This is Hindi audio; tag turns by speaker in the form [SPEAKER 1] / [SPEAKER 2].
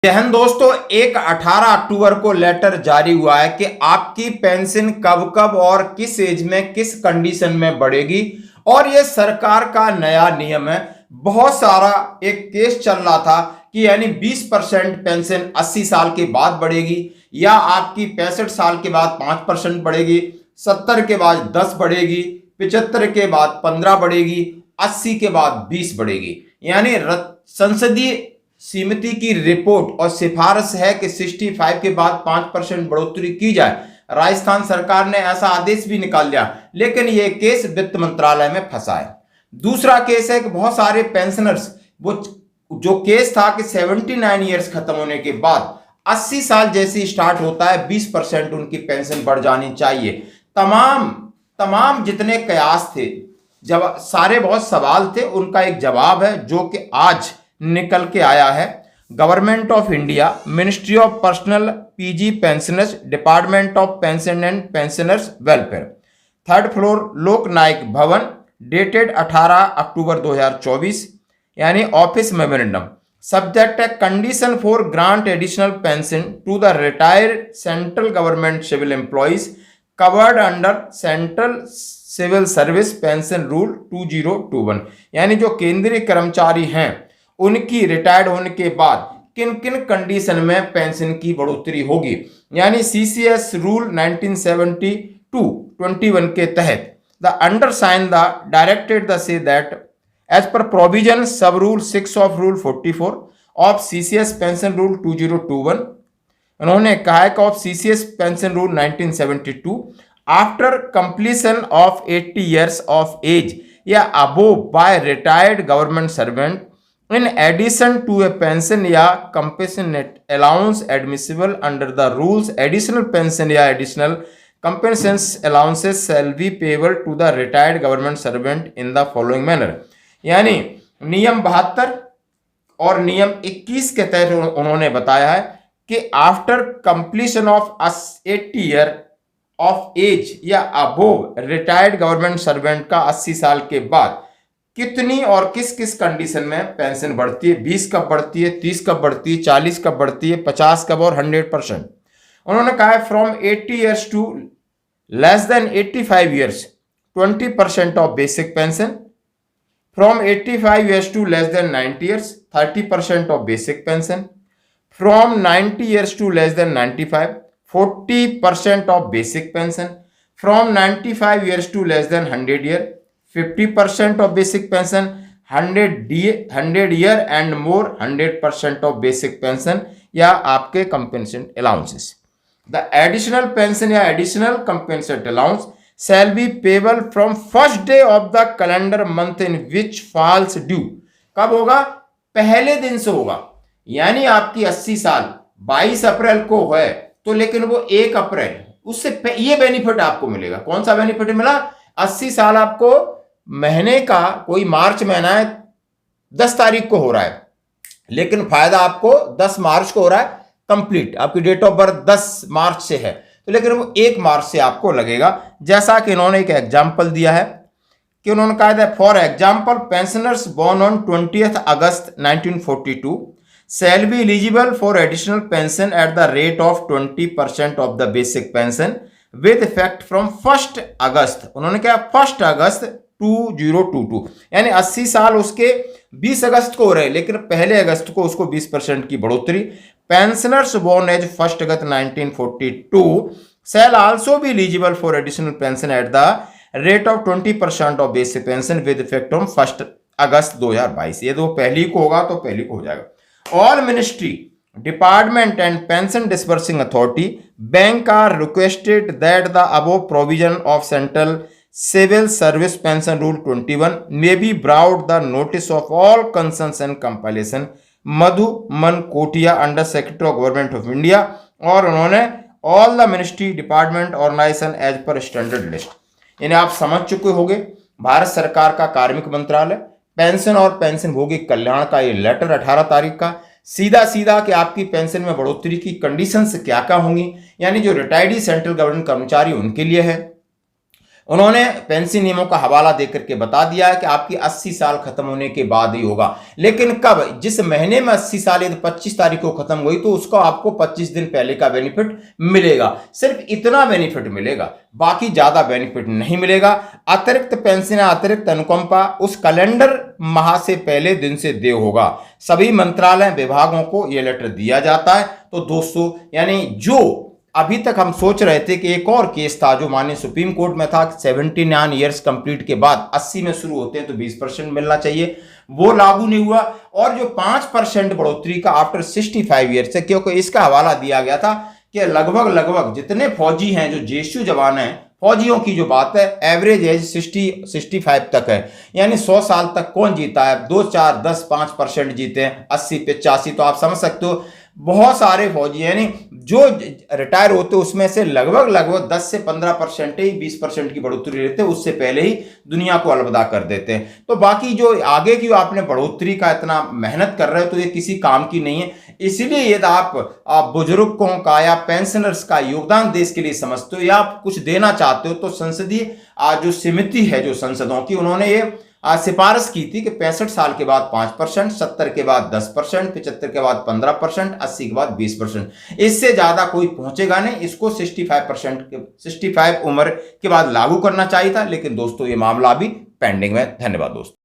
[SPEAKER 1] जय हिंद दोस्तों, एक 18 अक्टूबर को लेटर जारी हुआ है कि आपकी पेंशन कब कब और किस एज में किस कंडीशन में बढ़ेगी। और ये सरकार का नया नियम है। बहुत सारा एक केस चल रहा था कि यानी 20% पेंशन 80 साल के बाद बढ़ेगी, या आपकी 65 साल के बाद 5% बढ़ेगी, 70 के बाद 10 बढ़ेगी, 75 के बाद 15 बढ़ेगी, 80 के बाद 20 बढ़ेगी। यानी संसदीय समिति की रिपोर्ट और सिफारिश है कि 65 के बाद 5% बढ़ोतरी की जाए। राजस्थान सरकार ने ऐसा आदेश भी निकाल दिया, लेकिन यह केस वित्त मंत्रालय में फंसा है। दूसरा केस है कि बहुत सारे पेंशनर्स, वो जो केस था कि 79 ईयर्स खत्म होने के बाद 80 साल जैसे स्टार्ट होता है 20% उनकी पेंशन बढ़ जानी चाहिए। तमाम जितने कयास थे, जब सारे बहुत सवाल थे, उनका एक जवाब है जो कि आज निकल के आया है। Government of India, ministry of personnel PG pensioners, department of pension and pensioners welfare, 3rd floor Lok Nayak Bhavan, dated 18 October 2024। यानी ऑफिस मेमोरेंडम, सब्जेक्ट है condition for grant additional pension to the retired central government civil employees covered under central civil service pension rule 2021। यानी जो केंद्रीय कर्मचारी हैं, उनकी रिटायर्ड होने के बाद किन किन कंडीशन में पेंशन की बढ़ोतरी होगी। यानी सीसीएस रूल 1972-21 के तहत the undersign the directed the say that as per provision sub rule 6 of rule 44 of CCS pension rule 2021। उन्होंने कहा है कि of CCS pension rule 1972 after completion of 80 years of age या above by retired government servant in addition to a pension या compensation allowance admissible under the rules, additional pension या additional compensation allowances shall be payable to the retired government servant in the following manner। यानी नियम 72 और नियम 21 के तहत उन्होंने बताया है कि after completion of 80 year of age या अबोव रिटायर्ड गवर्नमेंट सर्वेंट का 80 साल के बाद कितनी और किस किस कंडीशन में पेंशन बढ़ती है, 20 कब बढ़ती है, 30 कब बढ़ती है, 40 कब बढ़ती है, 50 कब और 100%। उन्होंने कहा है from 80 years to less than 85 years 20% of basic pension, from 85 years to less than 90 years 30% of basic pension, from 90 years to less than 95 40% of basic pension, from 95 years to less than 100 year 50% of basic pension, 100 year and more 100% of basic pension या आपके compensation allowances। The additional pension या additional compensation allowance shall be payable from first day of the calendar month in which falls due। कब होगा? पहले दिन से होगा। यानी आपकी 80 साल 22 अप्रैल को है तो लेकिन वो 1 अप्रैल उससे ये बेनिफिट आपको मिलेगा। कौन सा बेनिफिट मिला? 80 साल आपको महीने का कोई मार्च महीना है 10 तारीख को हो रहा है, लेकिन फायदा आपको 10 मार्च को हो रहा है कंप्लीट। आपकी डेट ऑफ बर्थ 10 मार्च से है तो लेकिन वो 1 मार्च से आपको लगेगा। जैसा कि इन्होंने एक एग्जाम्पल दिया है कि उन्होंने कहा था for example pensioners born on 20 August 1942 shall be eligible for additional pension at the rate of 20% of the basic pension with effect from 1st अगस्त। उन्होंने कहा 1 अगस्त 2022। यानी 80 साल उसके 20 अगस्त को हो रहे, लेकिन पहले अगस्त को उसको 20% की बढ़ोतरी। Pensioners born as 1 August 1942 shall also be eligible for additional pension at the rate of 20% of basic pension with effect from 1 अगस्त 2022। ये तो पहली को होगा तो पहली को हो जाएगा। All ministry, department and pension disbursing authority bank are requested that the above provision of central Civil Service Pension Rule 21 may be brought the notice of all concerns and compilation। Madhu Man Kotiya under secretary of government of India. और उन्होंने all the ministry department organisation as per standard list. इन्हें आप समझ चुके होंगे, भारत सरकार का कार्मिक मंत्रालय पेंशन और पेंशन भोगी कल्याण का ये लेटर 18 तारीख का सीधा कि आपकी पेंशन में बढ़ोतरी की कंडीशंस क्या क्या होंगी। यानी जो रिटायर्डी सेंट्रल गवर्नमेंट कर्मचारी उनके लिए है, उन्होंने पेंशन नियमों का हवाला देकर के बता दिया है कि आपकी 80 साल खत्म होने के बाद ही होगा। लेकिन कब, जिस महीने में 80 साल यदि 25 तारीख को खत्म हुई तो उसको आपको 25 दिन पहले का बेनिफिट मिलेगा। सिर्फ इतना बेनिफिट मिलेगा, बाकी ज्यादा बेनिफिट नहीं मिलेगा। अतिरिक्त पेंशन, अतिरिक्त अनुकंपा उस कैलेंडर माह से पहले दिन से देय होगा। सभी मंत्रालय विभागों को यह लेटर दिया जाता है। तो दोस्तों, यानी जो अभी तक हम सोच रहे थे कि एक और केस था जो माननीय सुप्रीम कोर्ट में था, 79 ईयर्स कंप्लीट के बाद 80 में शुरू होते हैं तो 20% मिलना चाहिए, वो लागू नहीं हुआ। और जो 5% बढ़ोतरी का आफ्टर 65 ईयर्स है, क्योंकि इसका हवाला दिया गया था कि लगभग जितने फौजी हैं, जो जेएसयू जवान हैं, फौजियों की जो बात है, एवरेज एज 65 तक है। यानी 100 साल तक कौन जीता है? 2, 4, 10, 5% जीते हैं, 80, 85। तो आप समझ सकते हो बहुत सारे फौजी, यानी जो रिटायर होते उसमें से लगभग 10 से 15% ही 20% की बढ़ोतरी लेते हैं, उससे पहले ही दुनिया को अलविदा कर देते हैं। तो बाकी जो आगे की आपने बढ़ोतरी का इतना मेहनत कर रहे हो तो ये किसी काम की नहीं है। इसलिए यदि आप बुजुर्गों का या पेंशनर्स का योगदान देश के लिए समझते हो या आप कुछ देना चाहते हो, तो संसदीय जो समिति है जो संसदों की, उन्होंने ये सिफारिश की थी कि 65 साल के बाद 5%, 70 के बाद 10%, 75 के बाद 15%, 80 के बाद 20%। इससे ज्यादा कोई पहुंचेगा नहीं। इसको 65 उम्र के बाद लागू करना चाहिए था, लेकिन दोस्तों ये मामला अभी पेंडिंग में। धन्यवाद दोस्तों।